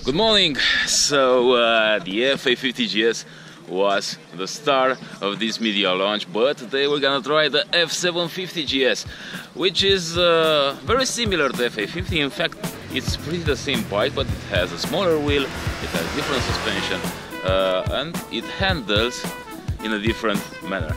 Good morning. The F850GS was the star of this media launch, but today we're gonna try the F750GS, which is very similar to F850. In fact, it's pretty the same bike, but it has a smaller wheel, it has different suspension, and it handles in a different manner.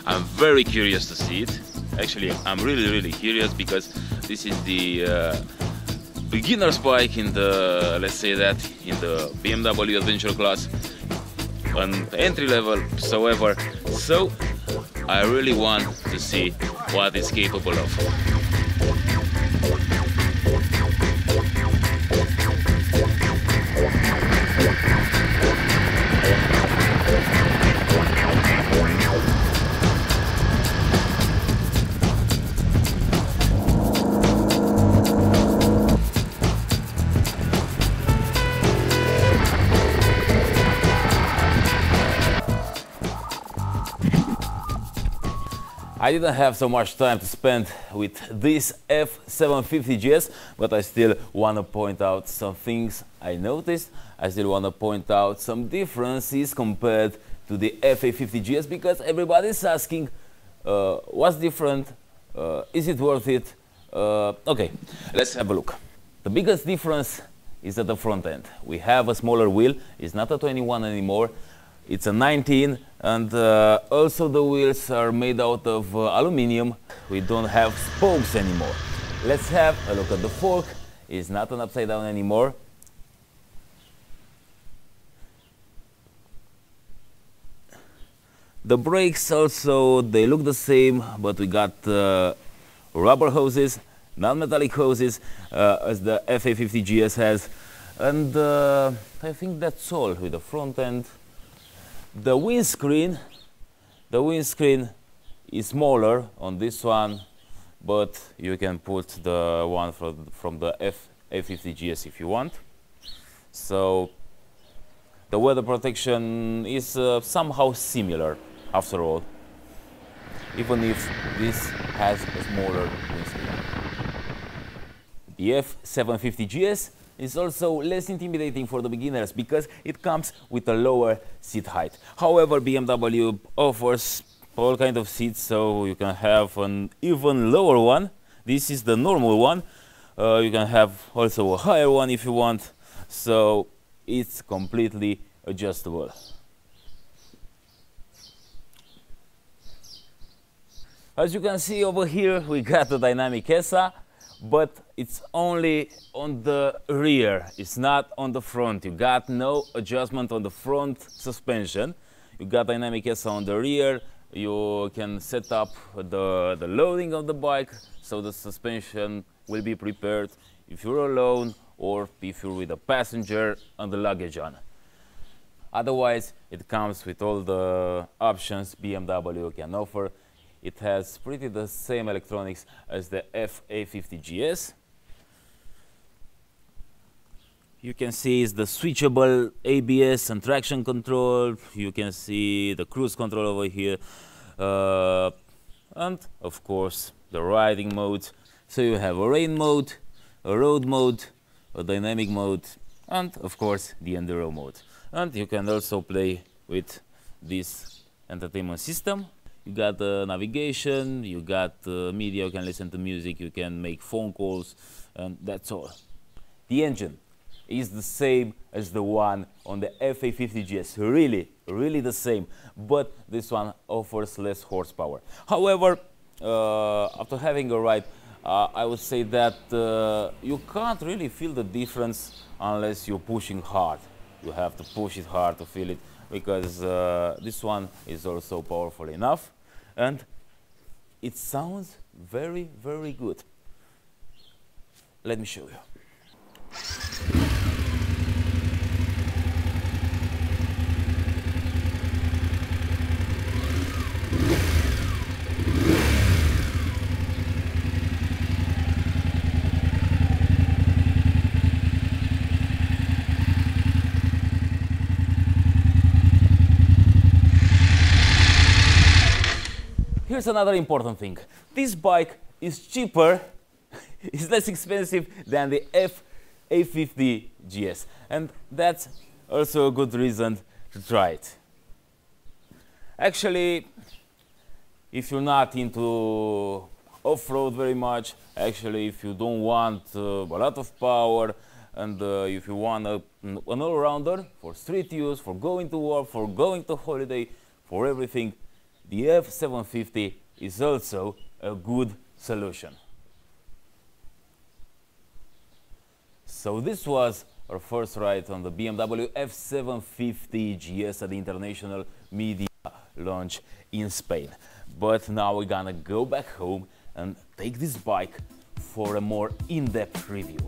I'm very curious to see it. Actually, I'm really curious because this is the beginner's bike in the, let's say that, in the BMW adventure class, an entry level whatsoever. So I really want to see what it's capable of. I didn't have so much time to spend with this F750GS, but I still want to point out some things I noticed. I still want to point out some differences compared to the F850GS, because everybody's asking what's different, is it worth it? Okay, let's have a look. The biggest difference is at the front end. We have a smaller wheel. It's not a 21 anymore. It's a 19, and also the wheels are made out of aluminium. We don't have spokes anymore. Let's have a look at the fork. It's not an upside down anymore. The brakes also, they look the same, but we got rubber hoses, non-metallic hoses, as the F850GS has. And I think that's all with the front end. The windscreen is smaller on this one, but you can put the one from the F850GS if you want. So the weather protection is somehow similar after all, even if this has a smaller windscreen. The F750GS is also less intimidating for the beginners because it comes with a lower seat height. However, BMW offers all kinds of seats, so you can have an even lower one. This is the normal one. You can have also a higher one if you want, so it's completely adjustable. As you can see over here, we got the dynamic ESA, but it's only on the rear, it's not on the front. You got no adjustment on the front suspension. You got dynamic ESA on the rear. You can set up the loading of the bike, so the suspension will be prepared if you're alone or if you're with a passenger and the luggage on. Otherwise, it comes with all the options BMW can offer. It has pretty the same electronics as the F850GS. You can see it's the switchable ABS and traction control. You can see the cruise control over here. And of course, the riding mode. So you have a rain mode, a road mode, a dynamic mode, and of course, the enduro mode. And you can also play with this entertainment system. You got the navigation, you got media, you can listen to music, you can make phone calls, and that's all. The engine is the same as the one on the F850GS, really the same, but this one offers less horsepower. However, after having a ride, I would say that you can't really feel the difference unless you're pushing hard. You have to push it hard to feel it, because this one is also powerful enough and it sounds very good. Let me show you. here's another important thing. This bike is cheaper, it's less expensive than the F850GS, and that's also a good reason to try it. Actually, if you're not into off-road very much, actually if you don't want a lot of power, and if you want an all-rounder for street use, for going to work, for going to holiday, for everything, the F750 is also a good solution. So this was our first ride on the BMW F750GS at the International Media Launch in Spain. But now we're gonna go back home and take this bike for a more in-depth review.